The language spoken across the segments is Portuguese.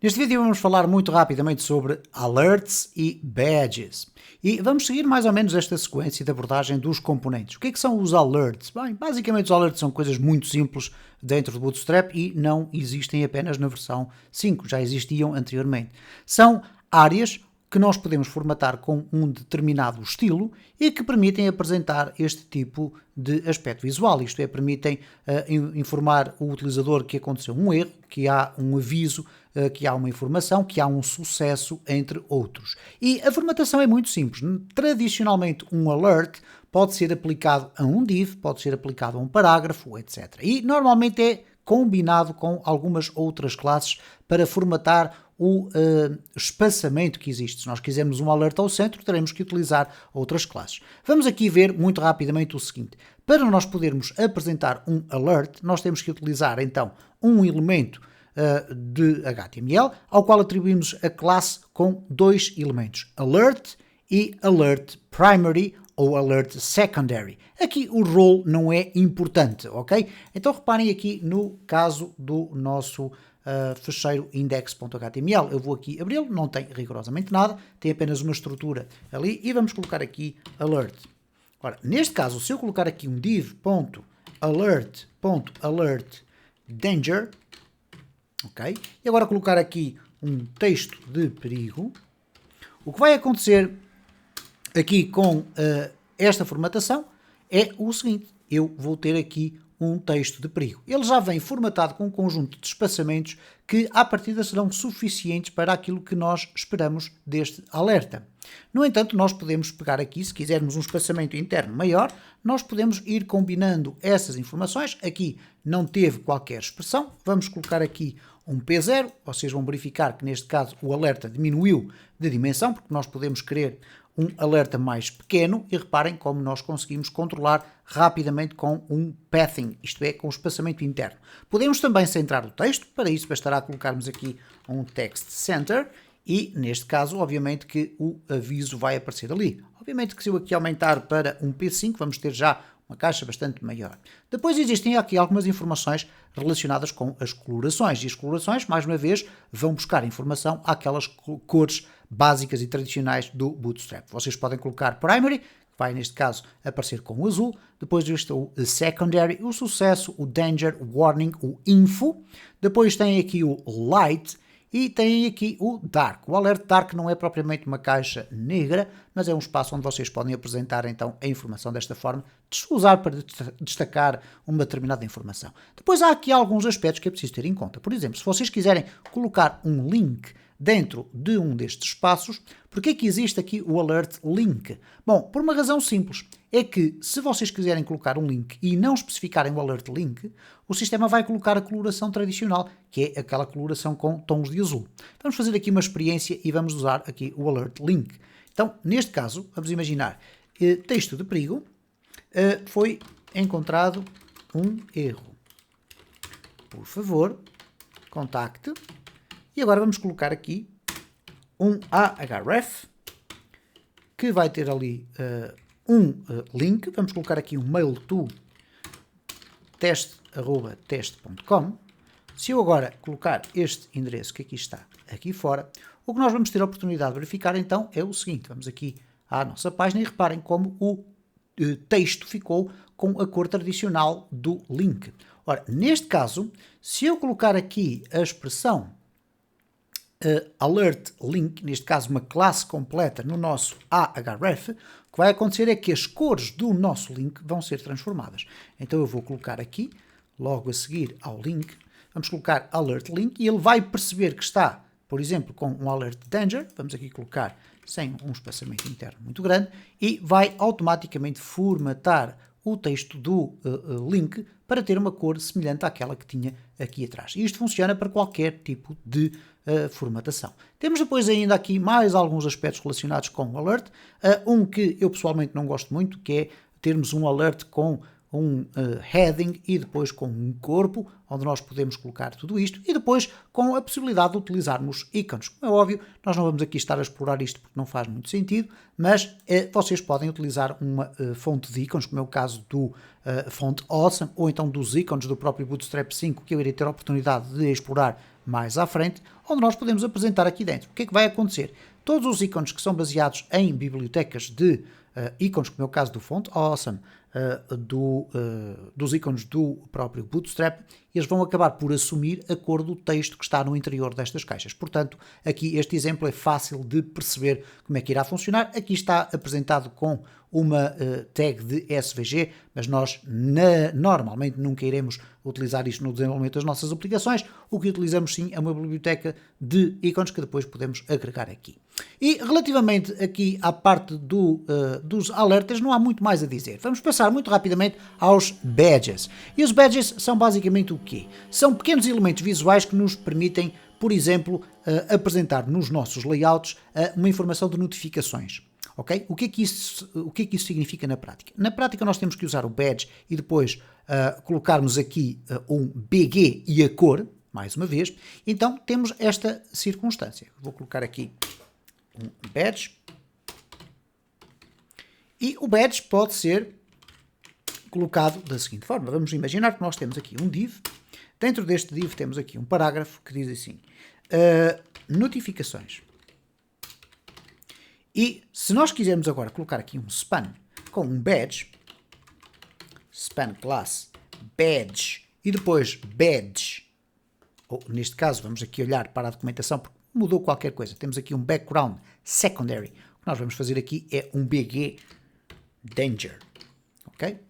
Neste vídeo vamos falar muito rapidamente sobre alerts e badges. E vamos seguir mais ou menos esta sequência de abordagem dos componentes. O que é que são os alerts? Bem, basicamente os alerts são coisas muito simples dentro do Bootstrap e não existem apenas na versão 5, já existiam anteriormente. São áreas que nós podemos formatar com um determinado estilo e que permitem apresentar este tipo de aspecto visual. Isto é, permitem informar o utilizador que aconteceu um erro, que há um aviso, que há uma informação, que há um sucesso, entre outros. E a formatação é muito simples. Tradicionalmente, um alert pode ser aplicado a um div, pode ser aplicado a um parágrafo, etc. E normalmente é combinado com algumas outras classes para formatar o espaçamento que existe. Se nós quisermos um alerta ao centro, teremos que utilizar outras classes. Vamos aqui ver muito rapidamente o seguinte. Para nós podermos apresentar um alert, nós temos que utilizar então um elemento de HTML, ao qual atribuímos a classe com dois elementos, alert e alert primary ou alert secondary. Aqui o role não é importante, ok? Então reparem aqui no caso do nosso fecheiro index.html. Eu vou aqui abri-lo, não tem rigorosamente nada, tem apenas uma estrutura ali e vamos colocar aqui alert. Ora, neste caso, se eu colocar aqui um div.alert.alertDanger, ok? E agora colocar aqui um texto de perigo, o que vai acontecer aqui com esta formatação é o seguinte: eu vou ter aqui um texto de perigo. Ele já vem formatado com um conjunto de espaçamentos que à partida serão suficientes para aquilo que nós esperamos deste alerta. No entanto, nós podemos pegar aqui, se quisermos um espaçamento interno maior, nós podemos ir combinando essas informações. Aqui não teve qualquer expressão, vamos colocar aqui um P0, vocês vão verificar que neste caso o alerta diminuiu de dimensão, porque nós podemos querer um alerta mais pequeno e reparem como nós conseguimos controlar rapidamente com um pathing, isto é, com o espaçamento interno. Podemos também centrar o texto, para isso bastará colocarmos aqui um text center e neste caso obviamente que o aviso vai aparecer ali. Obviamente que se eu aqui aumentar para um P5 vamos ter já uma caixa bastante maior. Depois existem aqui algumas informações relacionadas com as colorações. E as colorações, mais uma vez, vão buscar informação àquelas cores básicas e tradicionais do Bootstrap. Vocês podem colocar primary, que vai neste caso aparecer com o azul. Depois está o secondary, o sucesso, o danger, o warning, o info. Depois tem aqui o light. E tem aqui o Dark. O Alert Dark não é propriamente uma caixa negra, mas é um espaço onde vocês podem apresentar então a informação desta forma, usar para destacar uma determinada informação. Depois há aqui alguns aspectos que é preciso ter em conta. Por exemplo, se vocês quiserem colocar um link dentro de um destes espaços, porque é que existe aqui o Alert Link? Bom, por uma razão simples. É que se vocês quiserem colocar um link e não especificarem o Alert Link, o sistema vai colocar a coloração tradicional, que é aquela coloração com tons de azul. Vamos fazer aqui uma experiência e vamos usar aqui o Alert Link. Então, neste caso, vamos imaginar, texto de perigo, foi encontrado um erro. Por favor, contacte. E agora vamos colocar aqui um ahref, que vai ter ali um link. Vamos colocar aqui um mail to teste@teste.com. Se eu agora colocar este endereço que aqui está, aqui fora, o que nós vamos ter a oportunidade de verificar então é o seguinte. Vamos aqui à nossa página e reparem como o texto ficou com a cor tradicional do link. Ora, neste caso, se eu colocar aqui a expressão alert link, neste caso uma classe completa no nosso ahref, o que vai acontecer é que as cores do nosso link vão ser transformadas. Então eu vou colocar aqui, logo a seguir ao link, vamos colocar alert link e ele vai perceber que está, por exemplo, com um alert danger, vamos aqui colocar sem um espaçamento interno muito grande, e vai automaticamente formatar o texto do link para ter uma cor semelhante àquela que tinha aqui atrás. E isto funciona para qualquer tipo de formatação. Temos depois ainda aqui mais alguns aspectos relacionados com o alert. Um que eu pessoalmente não gosto muito, que é termos um alert com um heading e depois com um corpo, onde nós podemos colocar tudo isto, e depois com a possibilidade de utilizarmos ícones. Como é óbvio, nós não vamos aqui estar a explorar isto porque não faz muito sentido, mas vocês podem utilizar uma fonte de ícones, como é o caso do Font Awesome, ou então dos ícones do próprio Bootstrap 5, que eu irei ter a oportunidade de explorar mais à frente, onde nós podemos apresentar aqui dentro. O que é que vai acontecer? Todos os ícones que são baseados em bibliotecas de ícones, como é o caso do Font Awesome, dos ícones do próprio Bootstrap, eles vão acabar por assumir a cor do texto que está no interior destas caixas. Portanto, aqui este exemplo é fácil de perceber como é que irá funcionar. Aqui está apresentado com uma tag de SVG, mas nós normalmente nunca iremos utilizar isto no desenvolvimento das nossas aplicações. O que utilizamos sim é uma biblioteca de ícones que depois podemos agregar aqui. E relativamente aqui à parte dos alertas, não há muito mais a dizer. Vamos passar muito rapidamente aos badges. E os badges são basicamente o quê? São pequenos elementos visuais que nos permitem, por exemplo, apresentar nos nossos layouts uma informação de notificações. Okay? O que é que isso significa na prática? Na prática nós temos que usar o badge e depois colocarmos aqui um BG e a cor, mais uma vez. Então temos esta circunstância. Vou colocar aqui um badge. E o badge pode ser colocado da seguinte forma. Vamos imaginar que nós temos aqui um div. Dentro deste div temos aqui um parágrafo que diz assim, notificações. E se nós quisermos agora colocar aqui um span com um badge, span class, badge, e depois badge, ou neste caso vamos aqui olhar para a documentação porque mudou qualquer coisa. Temos aqui um background secondary. O que nós vamos fazer aqui é um BG danger. Ok?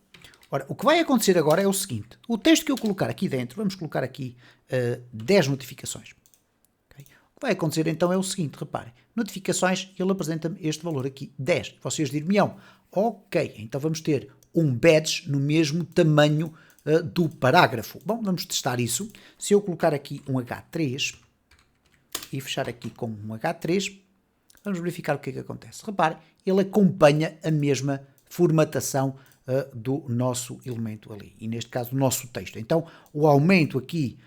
Ora, o que vai acontecer agora é o seguinte. O texto que eu colocar aqui dentro, vamos colocar aqui 10 notificações. Okay? O que vai acontecer então é o seguinte, reparem. Notificações, ele apresenta-me este valor aqui, 10. Vocês dir-me-ão, ok, então vamos ter um badge no mesmo tamanho do parágrafo. Bom, vamos testar isso. Se eu colocar aqui um H3 e fechar aqui com um H3, vamos verificar o que é que acontece. Repare, ele acompanha a mesma formatação do nosso elemento ali, e neste caso do nosso texto. Então, o aumento aqui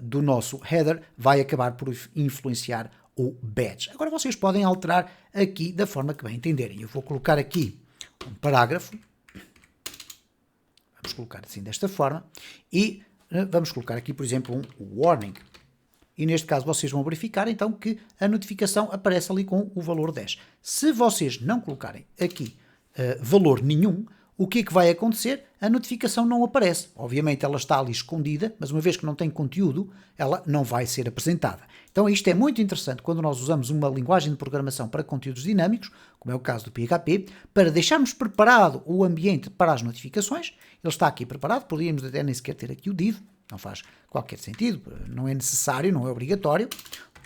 do nosso header vai acabar por influenciar o badge. Agora vocês podem alterar aqui da forma que bem entenderem. Eu vou colocar aqui um parágrafo, vamos colocar assim desta forma, e vamos colocar aqui, por exemplo, um warning. E neste caso vocês vão verificar então que a notificação aparece ali com o valor 10. Se vocês não colocarem aqui valor nenhum, o que é que vai acontecer? A notificação não aparece. Obviamente ela está ali escondida, mas uma vez que não tem conteúdo, ela não vai ser apresentada. Então isto é muito interessante quando nós usamos uma linguagem de programação para conteúdos dinâmicos, como é o caso do PHP, para deixarmos preparado o ambiente para as notificações. Ele está aqui preparado, poderíamos até nem sequer ter aqui o div, não faz qualquer sentido, não é necessário, não é obrigatório.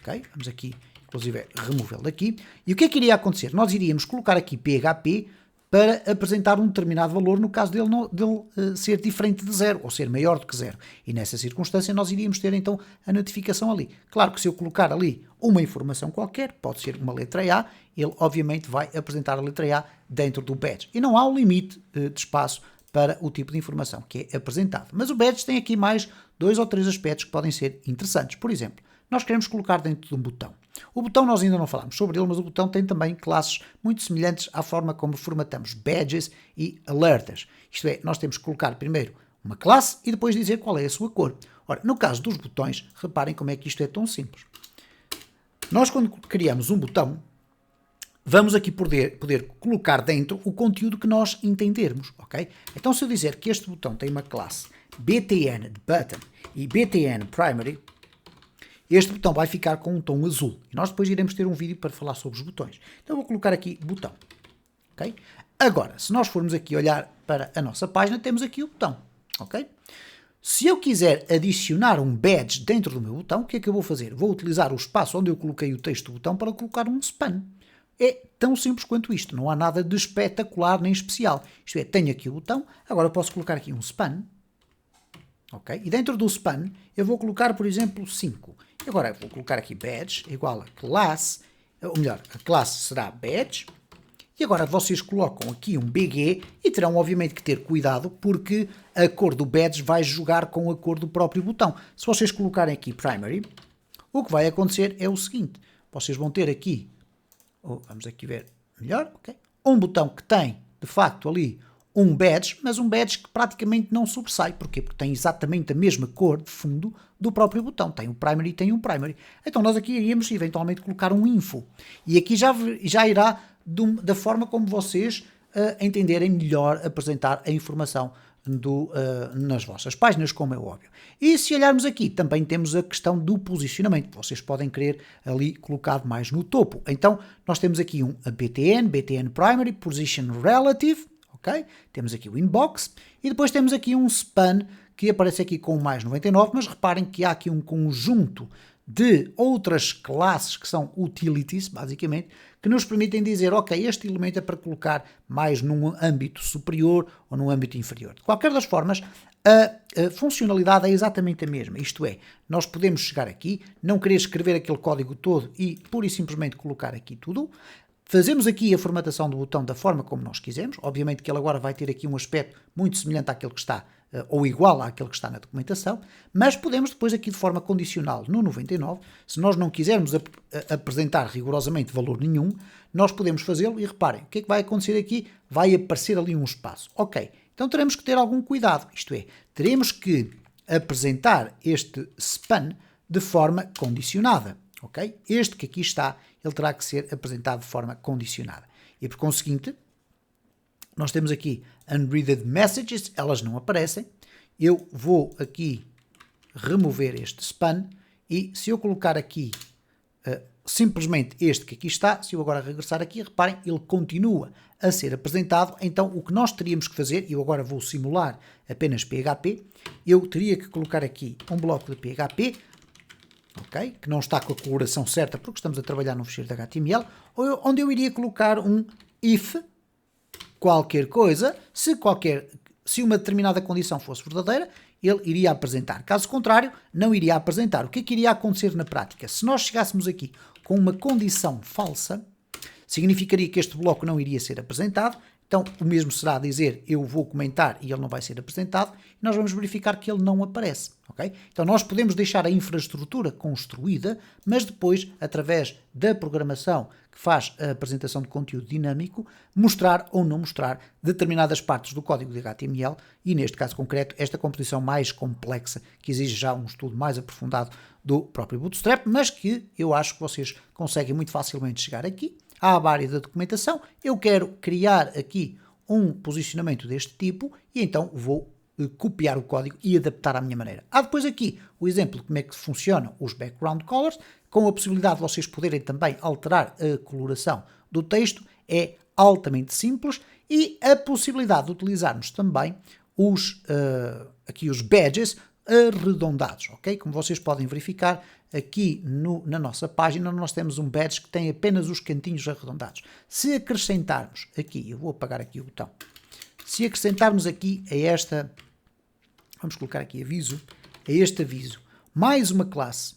Ok, vamos aqui, inclusive, removê-lo daqui. E o que é que iria acontecer? Nós iríamos colocar aqui PHP para apresentar um determinado valor, no caso dele ser diferente de 0, ou ser maior do que 0. E nessa circunstância nós iríamos ter então a notificação ali. Claro que se eu colocar ali uma informação qualquer, pode ser uma letra A, ele obviamente vai apresentar a letra A dentro do badge. E não há um limite de espaço para o tipo de informação que é apresentado. Mas o badge tem aqui mais 2 ou 3 aspectos que podem ser interessantes. Por exemplo, nós queremos colocar dentro de um botão. O botão nós ainda não falamos sobre ele, mas o botão tem também classes muito semelhantes à forma como formatamos badges e alertas. Isto é, nós temos que colocar primeiro uma classe e depois dizer qual é a sua cor. Ora, no caso dos botões, reparem como é que isto é tão simples. Nós quando criamos um botão, vamos aqui poder colocar dentro o conteúdo que nós entendermos, ok? Então se eu dizer que este botão tem uma classe btn de button e btn primary, este botão vai ficar com um tom azul. E nós depois iremos ter um vídeo para falar sobre os botões. Então vou colocar aqui botão. Okay? Agora, se nós formos aqui olhar para a nossa página, temos aqui o botão. Okay? Se eu quiser adicionar um badge dentro do meu botão, o que é que eu vou fazer? Vou utilizar o espaço onde eu coloquei o texto do botão para colocar um span. É tão simples quanto isto. Não há nada de espetacular nem especial. Isto é, tenho aqui o botão, agora posso colocar aqui um span. Okay? E dentro do span eu vou colocar, por exemplo, 5. Agora vou colocar aqui badge igual a classe, ou melhor, a classe será badge. E agora vocês colocam aqui um BG e terão obviamente que ter cuidado porque a cor do badge vai jogar com a cor do próprio botão. Se vocês colocarem aqui primary, o que vai acontecer é o seguinte. Vocês vão ter aqui, vamos aqui ver melhor, okay? Um botão que tem de facto ali um badge, mas um badge que praticamente não sobressai. Porquê? Porque tem exatamente a mesma cor de fundo do próprio botão. Tem um primary e tem um primary. Então nós aqui iríamos eventualmente colocar um info. E aqui já irá da forma como vocês entenderem melhor apresentar a informação nas vossas páginas, como é óbvio. E se olharmos aqui, também temos a questão do posicionamento. Vocês podem querer ali colocado mais no topo. Então, nós temos aqui um BTN Primary, Position Relative, ok? Temos aqui o Inbox, e depois temos aqui um Span, que aparece aqui com mais 99, mas reparem que há aqui um conjunto de outras classes que são utilities, basicamente, que nos permitem dizer, ok, este elemento é para colocar mais num âmbito superior ou num âmbito inferior. De qualquer das formas, a funcionalidade é exatamente a mesma, isto é, nós podemos chegar aqui, não querer escrever aquele código todo e pura e simplesmente colocar aqui tudo. Fazemos aqui a formatação do botão da forma como nós quisermos, obviamente que ele agora vai ter aqui um aspecto muito semelhante àquele que está, ou igual àquele que está na documentação, mas podemos depois aqui de forma condicional no 99, se nós não quisermos apresentar rigorosamente valor nenhum, nós podemos fazê-lo e reparem, o que é que vai acontecer aqui? Vai aparecer ali um espaço. Ok, então teremos que ter algum cuidado, isto é, teremos que apresentar este span de forma condicionada. Okay? Este que aqui está, ele terá que ser apresentado de forma condicionada. E por conseguinte, nós temos aqui unreaded messages, elas não aparecem. Eu vou aqui remover este span e se eu colocar aqui simplesmente este que aqui está, se eu agora regressar aqui, reparem, ele continua a ser apresentado. Então o que nós teríamos que fazer, e eu agora vou simular apenas PHP, eu teria que colocar aqui um bloco de PHP, okay, que não está com a coloração certa porque estamos a trabalhar num ficheiro de HTML, onde eu iria colocar um if qualquer coisa, se uma determinada condição fosse verdadeira, ele iria apresentar. Caso contrário, não iria apresentar. O que é que iria acontecer na prática? Se nós chegássemos aqui com uma condição falsa, significaria que este bloco não iria ser apresentado. Então, o mesmo será dizer, eu vou comentar e ele não vai ser apresentado, e nós vamos verificar que ele não aparece, ok? Então, nós podemos deixar a infraestrutura construída, mas depois, através da programação que faz a apresentação de conteúdo dinâmico, mostrar ou não mostrar determinadas partes do código de HTML, e neste caso concreto, esta composição mais complexa, que exige já um estudo mais aprofundado do próprio Bootstrap, mas que eu acho que vocês conseguem muito facilmente chegar aqui. À área da documentação, eu quero criar aqui um posicionamento deste tipo e então vou copiar o código e adaptar à minha maneira. Há depois aqui o exemplo de como é que funcionam os background colors, com a possibilidade de vocês poderem também alterar a coloração do texto, é altamente simples, e a possibilidade de utilizarmos também aqui os badges arredondados, ok? Como vocês podem verificar, aqui na nossa página nós temos um badge que tem apenas os cantinhos arredondados. Se acrescentarmos aqui, eu vou apagar aqui o botão, se acrescentarmos aqui a esta, vamos colocar aqui aviso, a este aviso, mais uma classe,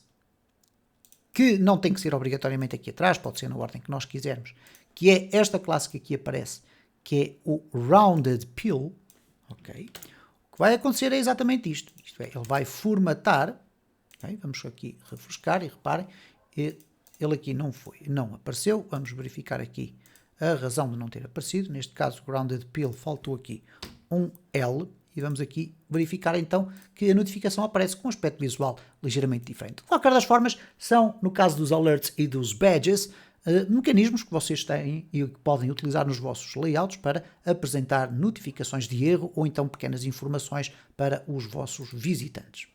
que não tem que ser obrigatoriamente aqui atrás, pode ser na ordem que nós quisermos, que é esta classe que aqui aparece, que é o Rounded Pill, ok? O que vai acontecer é exatamente isto é, ele vai formatar, okay? Vamos aqui refrescar e reparem, ele aqui não apareceu, vamos verificar aqui a razão de não ter aparecido, neste caso Grounded Pill faltou aqui um L, e vamos aqui verificar então que a notificação aparece com um aspecto visual ligeiramente diferente. De qualquer das formas, são, no caso dos alerts e dos badges, mecanismos que vocês têm e que podem utilizar nos vossos layouts para apresentar notificações de erro ou então pequenas informações para os vossos visitantes.